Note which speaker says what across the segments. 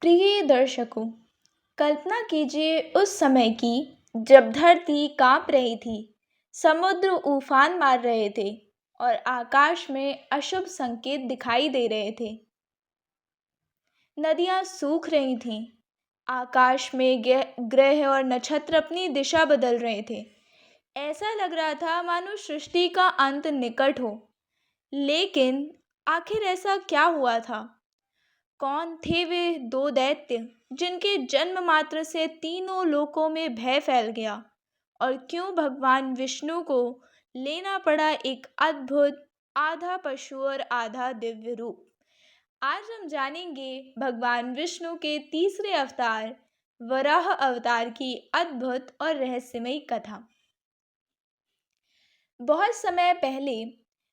Speaker 1: प्रिय दर्शकों, कल्पना कीजिए उस समय की जब धरती कांप रही थी, समुद्र उफान मार रहे थे और आकाश में अशुभ संकेत दिखाई दे रहे थे। नदियां सूख रही थीं, आकाश में ग्रह और नक्षत्र अपनी दिशा बदल रहे थे। ऐसा लग रहा था मानो सृष्टि का अंत निकट हो। लेकिन आखिर ऐसा क्या हुआ था? कौन थे वे दो दैत्य जिनके जन्म मात्र से तीनों लोकों में भय फैल गया? और क्यों भगवान विष्णु को लेना पड़ा एक अद्भुत आधा पशु और आधा दिव्य रूप? आज हम जानेंगे भगवान विष्णु के तीसरे अवतार वराह अवतार की अद्भुत और रहस्यमयी कथा। बहुत समय पहले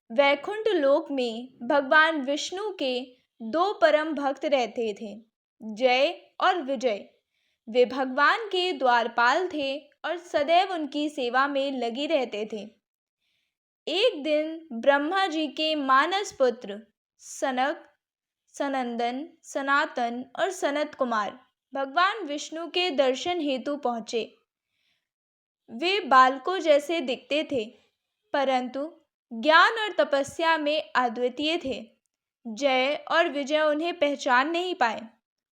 Speaker 1: वैकुंठ लोक में भगवान विष्णु के दो परम भक्त रहते थे, जय और विजय। वे भगवान के द्वारपाल थे और सदैव उनकी सेवा में लगे रहते थे। एक दिन ब्रह्मा जी के मानस पुत्र सनक, सनंदन, सनातन और सनत कुमार भगवान विष्णु के दर्शन हेतु पहुंचे। वे बालकों जैसे दिखते थे, परंतु ज्ञान और तपस्या में अद्वितीय थे। जय और विजय उन्हें पहचान नहीं पाए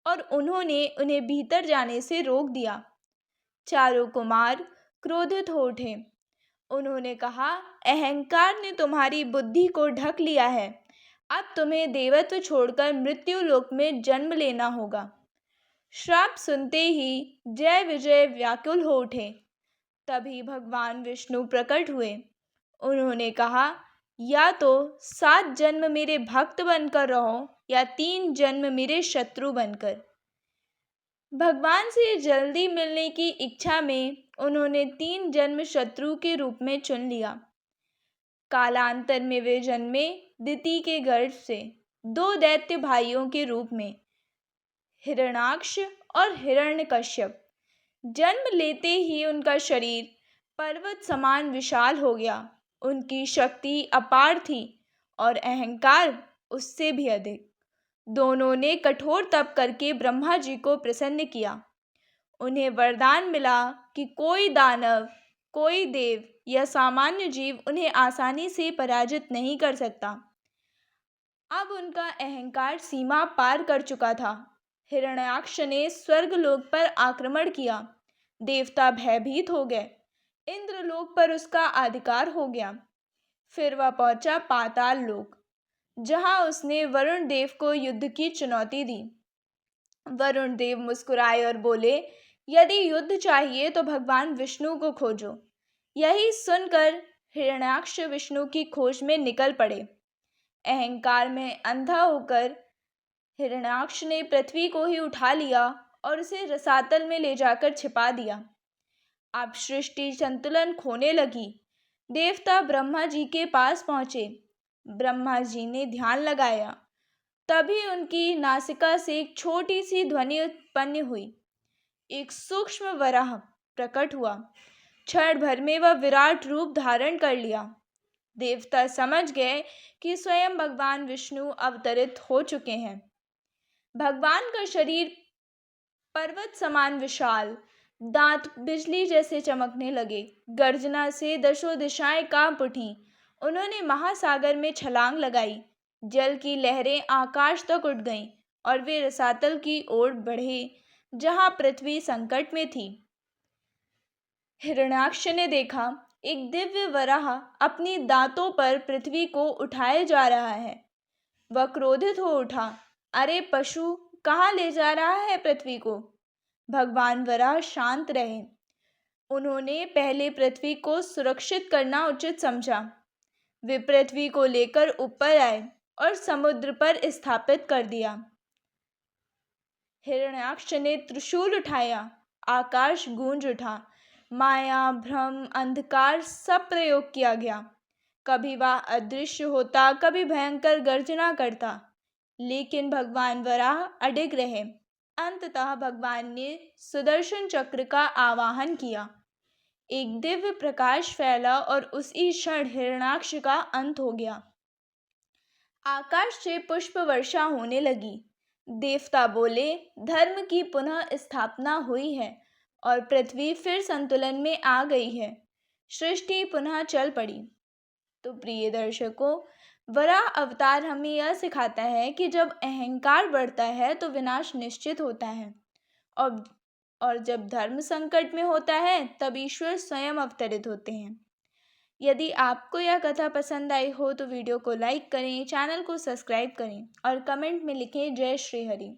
Speaker 1: और उन्होंने उन्हें भीतर जाने से रोक दिया। चारों कुमार क्रोधित हो उठे। उन्होंने कहा, अहंकार ने तुम्हारी बुद्धि को ढक लिया है। अब तुम्हें देवत्व छोड़कर मृत्यु लोक में जन्म लेना होगा। श्राप सुनते ही जय विजय व्याकुल हो उठे। तभी भगवान विष्णु प्रकट हुए। उन्होंने कहा, या तो 7 जन्म मेरे भक्त बनकर रहो या 3 जन्म मेरे शत्रु बनकर। भगवान से जल्दी मिलने की इच्छा में उन्होंने 3 जन्म शत्रु के रूप में चुन लिया। कालांतर में वे जन्मे दिति के गर्भ से 2 दैत्य भाइयों के रूप में, हिरण्याक्ष और हिरण्यकश्यप। जन्म लेते ही उनका शरीर पर्वत समान विशाल हो गया। उनकी शक्ति अपार थी और अहंकार उससे भी अधिक। दोनों ने कठोर तप करके ब्रह्मा जी को प्रसन्न किया। उन्हें वरदान मिला कि कोई दानव, कोई देव या सामान्य जीव उन्हें आसानी से पराजित नहीं कर सकता। अब उनका अहंकार सीमा पार कर चुका था। हिरण्याक्ष ने स्वर्गलोक पर आक्रमण किया। देवता भयभीत हो गए। इंद्रलोक पर उसका अधिकार हो गया। फिर वह पहुंचा पाताल लोक, जहां उसने वरुण देव को युद्ध की चुनौती दी। वरुण देव मुस्कुराए और बोले, यदि युद्ध चाहिए तो भगवान विष्णु को खोजो। यही सुनकर हिरण्याक्ष विष्णु की खोज में निकल पड़े। अहंकार में अंधा होकर हिरण्याक्ष ने पृथ्वी को ही उठा लिया और उसे रसातल में ले जाकर छिपा दिया। अब सृष्टि संतुलन खोने लगी। देवता ब्रह्मा जी के पास पहुंचे। ब्रह्मा जी ने ध्यान लगाया। तभी उनकी नासिका से एक छोटी सी ध्वनि उत्पन्न हुई। एक सूक्ष्म वराह प्रकट हुआ। क्षण भर में वह विराट रूप धारण कर लिया। देवता समझ गए कि स्वयं भगवान विष्णु अवतरित हो चुके हैं। भगवान का शरीर पर्वत समान विशाल, दांत बिजली जैसे चमकने लगे। गर्जना से दसों दिशाएं कांप उठीं। उन्होंने महासागर में छलांग लगाई। जल की लहरें आकाश तक उठ गईं और वे रसातल की ओर बढ़े, जहां पृथ्वी संकट में थी। हिरण्याक्ष ने देखा, एक दिव्य वराह अपनी दांतों पर पृथ्वी को उठाए जा रहा है। वह क्रोधित हो उठा, अरे पशु, कहाँ ले जा रहा है पृथ्वी को? भगवान वराह शांत रहे। उन्होंने पहले पृथ्वी को सुरक्षित करना उचित समझा। वे पृथ्वी को लेकर ऊपर आए और समुद्र पर स्थापित कर दिया। हिरण्याक्ष ने त्रिशूल उठाया। आकाश गूंज उठा। माया, भ्रम, अंधकार सब प्रयोग किया गया। कभी वह अदृश्य होता, कभी भयंकर गर्जना करता, लेकिन भगवान वराह अडिग रहे। अंततः भगवान ने सुदर्शन चक्र का आवाहन किया। एक दिव्य प्रकाश फैला और उसी क्षण हिरण्याक्ष का अंत हो गया। आकाश से पुष्प वर्षा होने लगी। देवता बोले, धर्म की पुनः स्थापना हुई है और पृथ्वी फिर संतुलन में आ गई है। सृष्टि पुनः चल पड़ी। तो प्रिय दर्शकों, वराह अवतार हमें यह सिखाता है कि जब अहंकार बढ़ता है तो विनाश निश्चित होता है, और और जब धर्म संकट में होता है तब ईश्वर स्वयं अवतरित होते हैं। यदि आपको यह कथा पसंद आई हो तो वीडियो को लाइक करें, चैनल को सब्सक्राइब करें और कमेंट में लिखें जय श्री हरि।